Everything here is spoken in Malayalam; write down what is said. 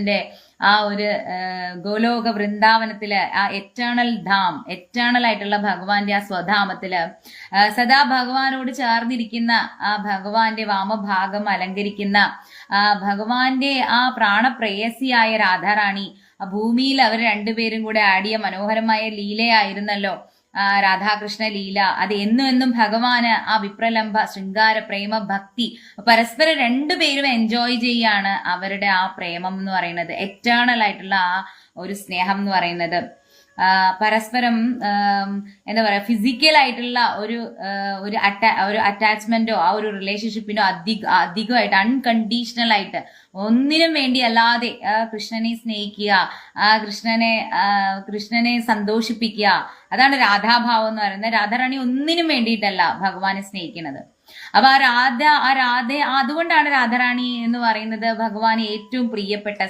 ന്റെ ആ ഒരു ഗോലോക വൃന്ദാവനത്തില് ആ എറ്റേണൽ ആയിട്ടുള്ള ഭഗവാന്റെ ആ സ്വധാമത്തില് സദാ ഭഗവാനോട് ചേർന്നിരിക്കുന്ന ആ ഭഗവാന്റെ വാമഭാഗം അലങ്കരിക്കുന്ന ഭഗവാന്റെ ആ പ്രാണപ്രേയസിയായ രാധാറാണി ആ ഭൂമിയിൽ അവർ രണ്ടുപേരും കൂടെ ആടിയ മനോഹരമായ ലീലയായിരുന്നല്ലോ രാധാകൃഷ്ണ ലീല. അത് എന്നും എന്നും ഭഗവാന് ആ വിപ്രലംബ ശൃംഗാര പ്രേമ ഭക്തി പരസ്പരം രണ്ടുപേരും എൻജോയ് ചെയ്യാണ് അവരുടെ ആ പ്രേമം എന്ന് പറയുന്നത്. എറ്റേണൽ ആയിട്ടുള്ള ആ ഒരു സ്നേഹം എന്ന് പറയുന്നത് പരസ്പരം എന്താ പറയാ ഫിസിക്കൽ ആയിട്ടുള്ള ഒരു അറ്റാച്ച്മെന്റോ ആ ഒരു റിലേഷൻഷിപ്പിനോ അധികമായിട്ട് അൺകണ്ടീഷണൽ ആയിട്ട് ഒന്നിനും വേണ്ടി അല്ലാതെ കൃഷ്ണനെ സ്നേഹിക്കുക, ആ കൃഷ്ണനെ സന്തോഷിപ്പിക്കുക, അതാണ് രാധാഭാവം എന്ന് പറയുന്നത്. രാധാറാണി ഒന്നിനും വേണ്ടിയിട്ടല്ല ഭഗവാനെ സ്നേഹിക്കുന്നത്. അപ്പൊ അതുകൊണ്ടാണ് രാധാറാണി എന്ന് പറയുന്നത് ഭഗവാന് ഏറ്റവും പ്രിയപ്പെട്ട